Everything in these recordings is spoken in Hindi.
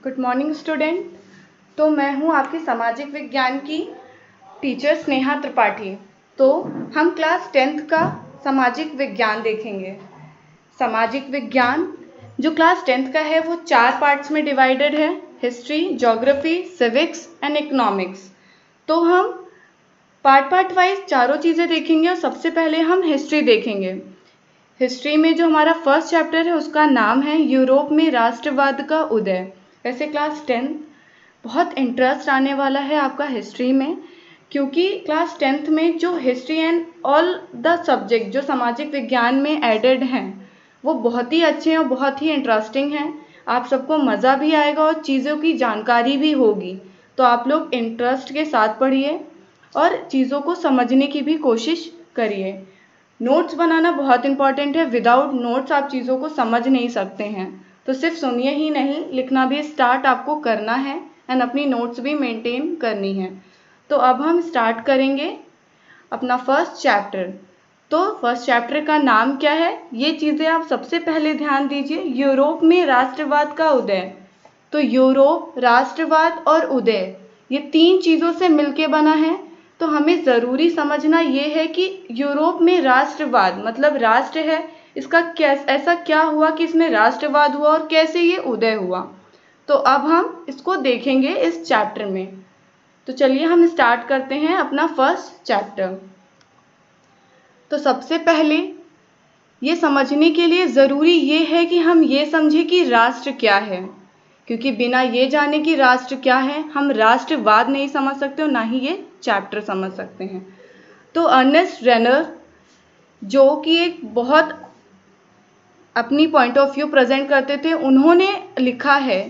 Good morning student. तो मैं हूँ आपकी सामाजिक विज्ञान की टीचर स्नेहा त्रिपाठी। तो हम क्लास 10th का सामाजिक विज्ञान देखेंगे। सामाजिक विज्ञान जो क्लास 10th का है वो 4 पार्ट्स में डिवाइडेड है, history, geography, civics and economics. तो हम पार्ट वाइज चारों चीज़ें देखेंगे और सबसे पहले हम हिस्ट्री देखेंगे। हिस्ट्री में जो हमारा फर्स्ट चैप्टर है उसका नाम है यूरोप में राष्ट्रवाद का उदय। वैसे क्लास 10 बहुत इंटरेस्ट आने वाला है आपका हिस्ट्री में, क्योंकि क्लास 10th में जो history and all the subject जो सामाजिक विज्ञान में एडेड हैं वो बहुत ही अच्छे हैं और बहुत ही इंटरेस्टिंग हैं। आप सबको मज़ा भी आएगा और चीज़ों की जानकारी भी होगी। तो आप लोग इंटरेस्ट के साथ पढ़िए और चीज़ों को समझने की भी कोशिश करिए। नोट्स बनाना बहुत इंपॉर्टेंट है। विदाउट नोट्स आप चीज़ों को समझ नहीं सकते हैं। तो सिर्फ सुनिए ही नहीं, लिखना भी स्टार्ट आपको करना है एंड अपनी नोट्स भी मेंटेन करनी है। तो अब हम स्टार्ट करेंगे अपना फर्स्ट चैप्टर। तो फर्स्ट चैप्टर का नाम क्या है, ये चीज़ें आप सबसे पहले ध्यान दीजिए। यूरोप में राष्ट्रवाद का उदय। तो यूरोप, राष्ट्रवाद और उदय ये 3 चीज़ों से मिलके बना है। तो हमें ज़रूरी समझना ये है कि यूरोप में राष्ट्रवाद मतलब राष्ट्र है, इसका ऐसा क्या हुआ कि इसमें राष्ट्रवाद हुआ और कैसे ये उदय हुआ। तो अब हम इसको देखेंगे इस चैप्टर में। तो चलिए हम स्टार्ट करते हैं अपना फर्स्ट चैप्टर। तो सबसे पहले ये समझने के लिए ज़रूरी ये है कि हम ये समझें कि राष्ट्र क्या है, क्योंकि बिना ये जाने कि राष्ट्र क्या है हम राष्ट्रवाद नहीं समझ सकते और ना ही ये चैप्टर समझ सकते हैं। तो अर्नेस्ट रेनर जो कि एक बहुत अपनी पॉइंट ऑफ व्यू प्रेजेंट करते थे, उन्होंने लिखा है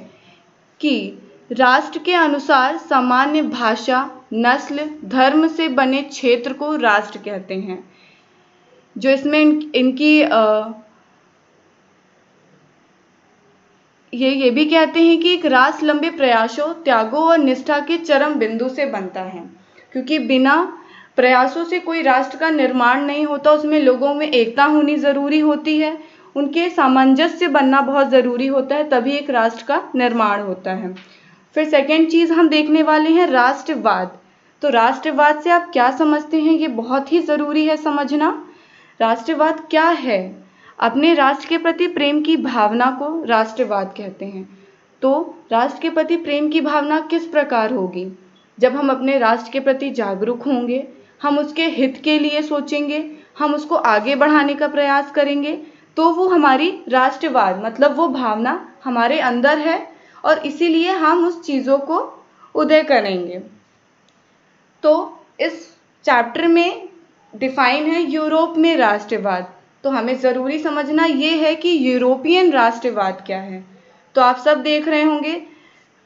कि राष्ट्र के अनुसार सामान्य भाषा, नस्ल, धर्म से बने क्षेत्र को राष्ट्र कहते हैं। जो इसमें इनकी ये भी कहते हैं कि एक राष्ट्र लंबे प्रयासों, त्यागों और निष्ठा के चरम बिंदु से बनता है, क्योंकि बिना प्रयासों से कोई राष्ट्र का निर्माण नहीं होता। उसमें लोगों में एकता होनी ज़रूरी होती है, उनके सामंजस्य बनना बहुत ज़रूरी होता है, तभी एक राष्ट्र का निर्माण होता है। फिर सेकेंड चीज़ हम देखने वाले हैं राष्ट्रवाद। तो राष्ट्रवाद से आप क्या समझते हैं, ये बहुत ही ज़रूरी है समझना। राष्ट्रवाद क्या है? अपने राष्ट्र के प्रति प्रेम की भावना को राष्ट्रवाद कहते हैं। तो राष्ट्र के प्रति प्रेम की भावना किस प्रकार होगी? जब हम अपने राष्ट्र के प्रति जागरूक होंगे, हम उसके हित के लिए सोचेंगे, हम उसको आगे बढ़ाने का प्रयास करेंगे, तो वो हमारी राष्ट्रवाद मतलब वो भावना हमारे अंदर है और इसीलिए हम उस चीज़ों को उदय करेंगे। तो इस चैप्टर में डिफाइन है यूरोप में राष्ट्रवाद। तो हमें ज़रूरी समझना ये है कि यूरोपियन राष्ट्रवाद क्या है। तो आप सब देख रहे होंगे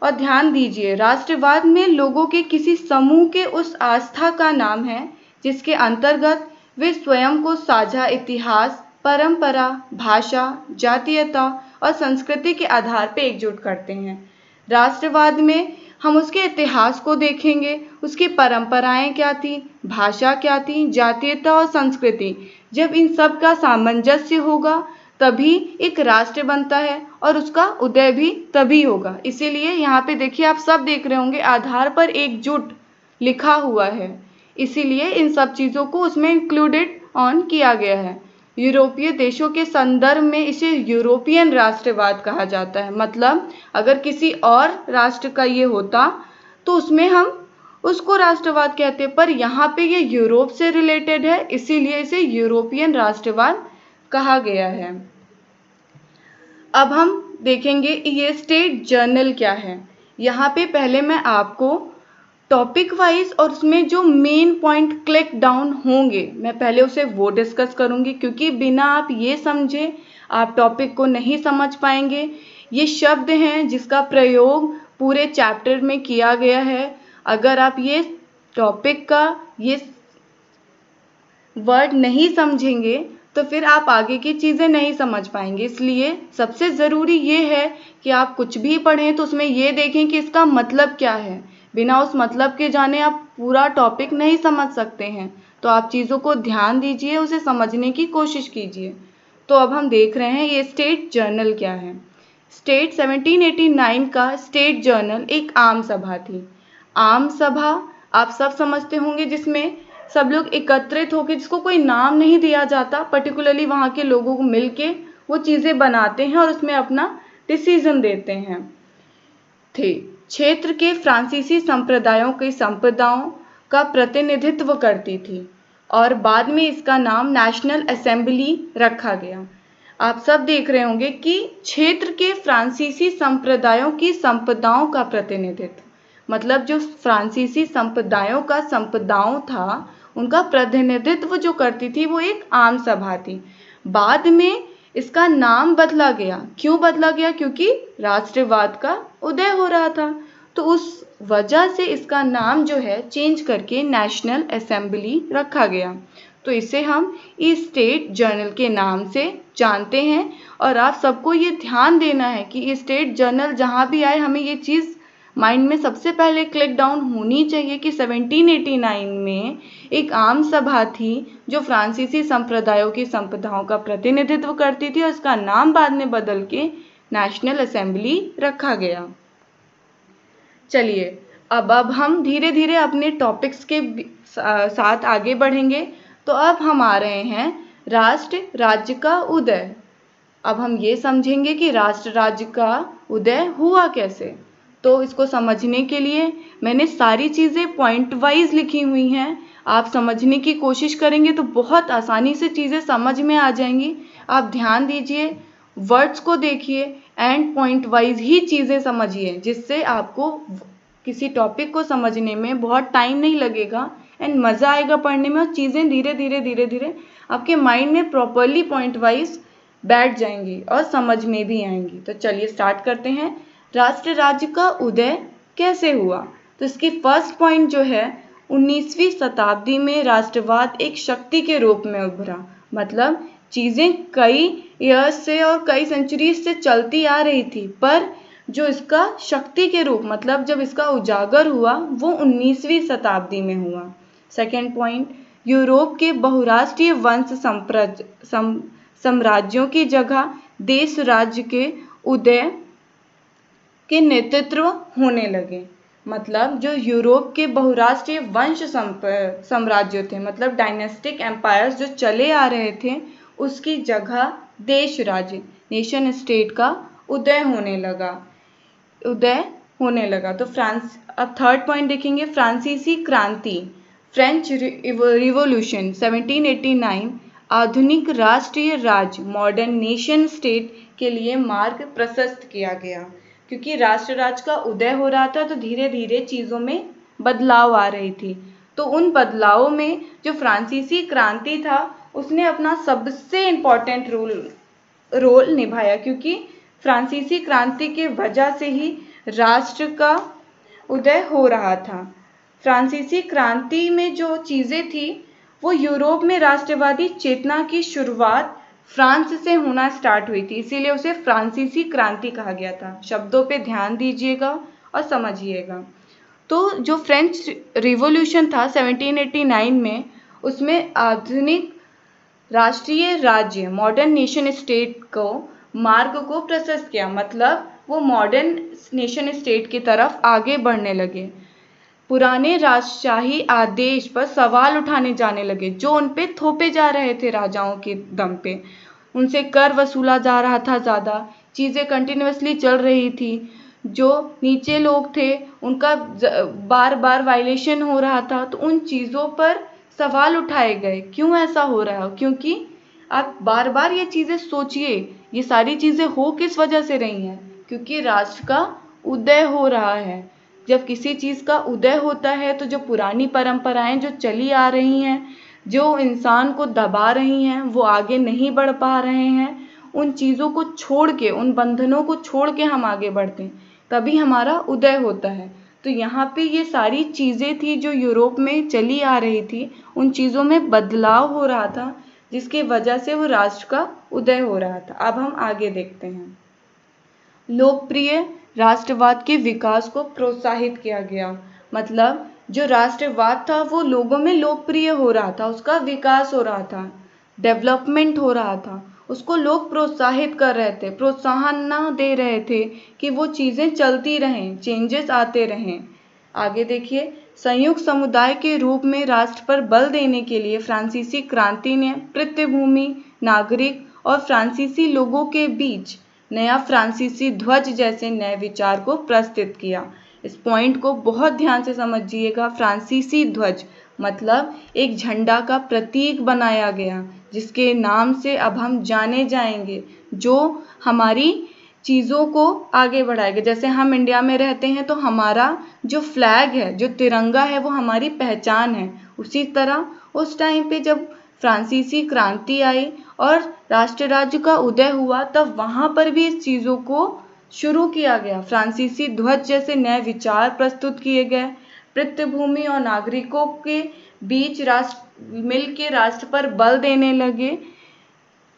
और ध्यान दीजिए, राष्ट्रवाद में लोगों के किसी समूह के उस आस्था का नाम है जिसके अंतर्गत वे स्वयं को साझा इतिहास, परंपरा, भाषा, जातीयता और संस्कृति के आधार पर एकजुट करते हैं। राष्ट्रवाद में हम उसके इतिहास को देखेंगे, उसकी परंपराएं क्या थी, भाषा क्या थी, जातीयता और संस्कृति। जब इन सब का सामंजस्य होगा तभी एक राष्ट्र बनता है और उसका उदय भी तभी होगा। इसीलिए यहाँ पे देखिए, आप सब देख रहे होंगे आधार पर एकजुट लिखा हुआ है, इसीलिए इन सब चीज़ों को उसमें इंक्लूडेड ऑन किया गया है। यूरोपीय देशों के संदर्भ में इसे यूरोपियन राष्ट्रवाद कहा जाता है। मतलब अगर किसी और राष्ट्र का ये होता तो उसमें हम उसको राष्ट्रवाद कहते, पर यहाँ पे ये यूरोप से रिलेटेड है, इसीलिए इसे यूरोपियन राष्ट्रवाद कहा गया है। अब हम देखेंगे ये स्टेट जर्नल क्या है। यहाँ पे पहले मैं आपको टॉपिक वाइज और उसमें जो मेन पॉइंट क्लिक डाउन होंगे मैं पहले उसे वो डिस्कस करूँगी, क्योंकि बिना आप ये समझे आप टॉपिक को नहीं समझ पाएंगे। ये शब्द हैं जिसका प्रयोग पूरे चैप्टर में किया गया है। अगर आप ये टॉपिक का ये वर्ड नहीं समझेंगे तो फिर आप आगे की चीज़ें नहीं समझ पाएंगे। इसलिए सबसे ज़रूरी ये है कि आप कुछ भी पढ़ें तो उसमें ये देखें कि इसका मतलब क्या है। बिना उस मतलब के जाने आप पूरा टॉपिक नहीं समझ सकते हैं। तो आप चीज़ों को ध्यान दीजिए, उसे समझने की कोशिश कीजिए। तो अब हम देख रहे हैं ये स्टेट जर्नल क्या है। स्टेट 1789 का स्टेट जर्नल एक आम सभा थी। आम सभा आप सब समझते होंगे, जिसमें सब लोग एकत्रित होकर, जिसको कोई नाम नहीं दिया जाता, पर्टिकुलरली वहाँ के लोगों को मिलके वो चीज़ें बनाते हैं और उसमें अपना डिसीजन देते हैं। थे क्षेत्र के फ्रांसीसी संप्रदायों के संप्रदायों का प्रतिनिधित्व करती थी और बाद में इसका नाम नेशनल असेंबली रखा गया। आप सब देख रहे होंगे कि क्षेत्र के फ्रांसीसी संप्रदायों की संपदाओं का प्रतिनिधित्व, मतलब जो फ्रांसीसी संप्रदायों का संप्रदायों था उनका प्रतिनिधित्व जो करती थी वो एक आम सभा थी। बाद में इसका नाम बदला गया। क्यों बदला गया? क्योंकि राष्ट्रवाद का उदय हो रहा था, तो उस वजह से इसका नाम जो है चेंज करके नेशनल असेंबली रखा गया। तो इसे हम ई स्टेट जर्नल के नाम से जानते हैं। और आप सबको ये ध्यान देना है कि ई स्टेट जर्नल जहाँ भी आए हमें ये चीज़ माइंड में सबसे पहले क्लिक डाउन होनी चाहिए कि 1789 में एक आम सभा थी जो फ्रांसीसी संप्रदायों की संप्रदाओं का प्रतिनिधित्व करती थी और इसका नाम बाद में बदल के नेशनल असेंबली रखा गया। चलिए अब हम धीरे धीरे अपने टॉपिक्स के साथ आगे बढ़ेंगे। तो अब हम आ रहे हैं राष्ट्र राज्य का उदय। अब हम ये समझेंगे कि राष्ट्र राज्य का उदय हुआ कैसे। तो इसको समझने के लिए मैंने सारी चीज़ें पॉइंट वाइज लिखी हुई हैं। आप समझने की कोशिश करेंगे तो बहुत आसानी से चीज़ें समझ में आ जाएंगी। आप ध्यान दीजिए, वर्ड्स को देखिए एंड पॉइंट वाइज ही चीज़ें समझिए, जिससे आपको किसी टॉपिक को समझने में बहुत टाइम नहीं लगेगा एंड मज़ा आएगा पढ़ने में, और चीज़ें धीरे धीरे आपके माइंड में प्रॉपरली पॉइंट वाइज बैठ जाएंगी और समझ में भी आएंगी। तो चलिए स्टार्ट करते हैं। राष्ट्र राज्य का उदय कैसे हुआ? तो इसकी फर्स्ट पॉइंट जो है, 19वीं शताब्दी में राष्ट्रवाद एक शक्ति के रूप में उभरा। मतलब चीज़ें कई ईयर्स से और कई सेंचुरीज से चलती आ रही थी, पर जो इसका शक्ति के रूप, मतलब जब इसका उजागर हुआ वो 19वीं शताब्दी में हुआ। सेकेंड पॉइंट, यूरोप के बहुराष्ट्रीय वंश साम्राज्यों की जगह देश राज्य के उदय के नेतृत्व होने लगे। मतलब जो यूरोप के बहुराष्ट्रीय वंश साम्राज्य थे, मतलब डायनेस्टिक एम्पायर्स जो चले आ रहे थे, उसकी जगह देश राज्य नेशन स्टेट का उदय होने लगा। तो अब थर्ड पॉइंट देखेंगे, फ्रांसीसी क्रांति, फ्रेंच रिवॉल्यूशन 1789 आधुनिक राष्ट्रीय राज्य मॉडर्न नेशन स्टेट के लिए मार्ग प्रशस्त किया गया। क्योंकि राष्ट्र राज्य का उदय हो रहा था तो धीरे धीरे चीज़ों में बदलाव आ रही थी। तो उन बदलावों में जो फ्रांसीसी क्रांति था उसने अपना सबसे इम्पोर्टेंट रोल निभाया, क्योंकि फ्रांसीसी क्रांति के वजह से ही राष्ट्र का उदय हो रहा था। फ्रांसीसी क्रांति में जो चीज़ें थी वो यूरोप में राष्ट्रवादी चेतना की शुरुआत फ्रांस से होना स्टार्ट हुई थी, इसीलिए उसे फ्रांसीसी क्रांति कहा गया था। शब्दों पे ध्यान दीजिएगा और समझिएगा। तो जो फ्रेंच रिवॉल्यूशन था 1789 में, उसमें आधुनिक राष्ट्रीय राज्य मॉडर्न नेशन स्टेट को मार्ग को प्रशस्त किया। मतलब वो मॉडर्न नेशन स्टेट की तरफ आगे बढ़ने लगे। पुराने राजशाही आदेश पर सवाल उठाने जाने लगे जो उन पे थोपे जा रहे थे राजाओं के दम पे। उनसे कर वसूला जा रहा था ज़्यादा, चीज़ें कंटिन्यूसली चल रही थी। जो नीचे लोग थे उनका बार बार वायलेशन हो रहा था, तो उन चीज़ों पर सवाल उठाए गए। क्यों ऐसा हो रहा है? क्योंकि आप बार बार ये चीज़ें सोचिए, ये सारी चीज़ें हो किस वजह से रही हैं? क्योंकि राष्ट्र का उदय हो रहा है। जब किसी चीज़ का उदय होता है तो जो पुरानी परंपराएं जो चली आ रही हैं, जो इंसान को दबा रही हैं, वो आगे नहीं बढ़ पा रहे हैं, उन चीज़ों को छोड़ के, उन बंधनों को छोड़ के हम आगे बढ़ते हैं, तभी हमारा उदय होता है। तो यहाँ पे ये सारी चीज़ें थी जो यूरोप में चली आ रही थी, उन चीज़ों में बदलाव हो रहा था जिसकी वजह से वो राष्ट्र का उदय हो रहा था। अब हम आगे देखते हैं। लोकप्रिय राष्ट्रवाद के विकास को प्रोत्साहित किया गया। मतलब जो राष्ट्रवाद था वो लोगों में लोकप्रिय हो रहा था, उसका विकास हो रहा था, डेवलपमेंट हो रहा था, उसको लोग प्रोत्साहित कर रहे थे, प्रोत्साहन ना दे रहे थे कि वो चीज़ें चलती रहें, चेंजेस आते रहें। आगे देखिए, संयुक्त समुदाय के रूप में राष्ट्र पर बल देने के लिए फ्रांसीसी क्रांति ने पृष्ठभूमि, नागरिक और फ्रांसीसी लोगों के बीच नया फ्रांसीसी ध्वज जैसे नए विचार को प्रस्तुत किया। इस पॉइंट को बहुत ध्यान से समझिएगा। फ्रांसीसी ध्वज मतलब एक झंडा का प्रतीक बनाया गया, जिसके नाम से अब हम जाने जाएंगे, जो हमारी चीज़ों को आगे बढ़ाएगा। जैसे हम इंडिया में रहते हैं तो हमारा जो फ्लैग है, जो तिरंगा है, वो हमारी पहचान है। उसी तरह उस टाइम पे जब फ्रांसीसी क्रांति आई और राष्ट्र राज्य का उदय हुआ, तब वहाँ पर भी इस चीज़ों को शुरू किया गया। फ्रांसीसी ध्वज जैसे नए विचार प्रस्तुत किए गए। पृष्ठभूमि और नागरिकों के बीच मिल के राष्ट्र पर बल देने लगे।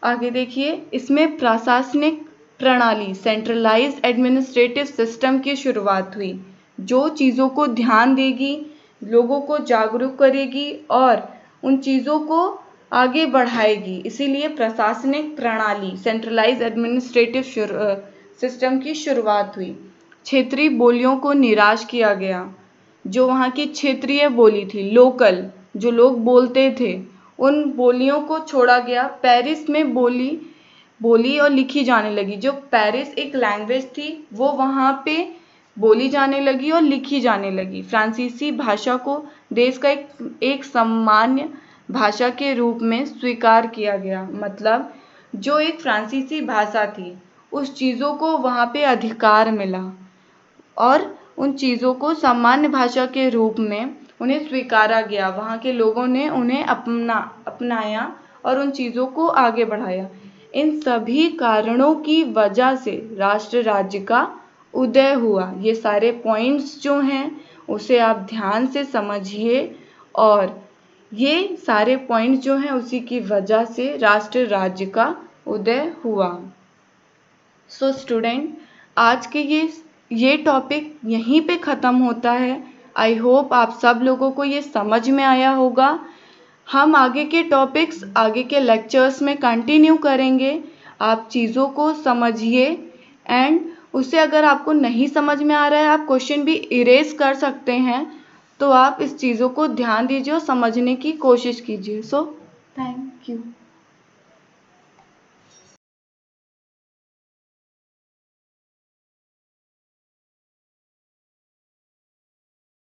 आगे देखिए, इसमें प्रशासनिक प्रणाली, सेंट्रलाइज्ड एडमिनिस्ट्रेटिव सिस्टम की शुरुआत हुई, जो चीज़ों को ध्यान देगी, लोगों को जागरूक करेगी और उन चीज़ों को आगे बढ़ाएगी। इसीलिए प्रशासनिक प्रणाली, सेंट्रलाइज्ड एडमिनिस्ट्रेटिव सिस्टम की शुरुआत हुई। क्षेत्रीय बोलियों को निराश किया गया। जो वहाँ की क्षेत्रीय बोली थी, लोकल, जो लोग बोलते थे, उन बोलियों को छोड़ा गया। पेरिस में बोली और लिखी जाने लगी। जो पेरिस एक लैंग्वेज थी, वो वहाँ पे बोली जाने लगी और लिखी जाने लगी। फ्रांसीसी भाषा को देश का एक सामान्य भाषा के रूप में स्वीकार किया गया। मतलब जो एक फ्रांसीसी भाषा थी, उस चीज़ों को वहाँ पे अधिकार मिला और उन चीज़ों को सामान्य भाषा के रूप में उन्हें स्वीकारा गया। वहाँ के लोगों ने उन्हें अपनाया और उन चीज़ों को आगे बढ़ाया। इन सभी कारणों की वजह से राष्ट्र राज्य का उदय हुआ। ये सारे पॉइंट्स जो हैं उसे आप ध्यान से समझिए, और ये सारे पॉइंट्स जो हैं उसी की वजह से राष्ट्र राज्य का उदय हुआ। सो स्टूडेंट, आज के ये टॉपिक यहीं पे ख़त्म होता है। आई होप आप सब लोगों को ये समझ में आया होगा। हम आगे के टॉपिक्स आगे के लेक्चर्स में कंटिन्यू करेंगे। आप चीज़ों को समझिए, एंड उसे अगर आपको नहीं समझ में आ रहा है, आप क्वेश्चन भी इरेज कर सकते हैं। तो आप इस चीज़ों को ध्यान दीजिए और समझने की कोशिश कीजिए। So thank you.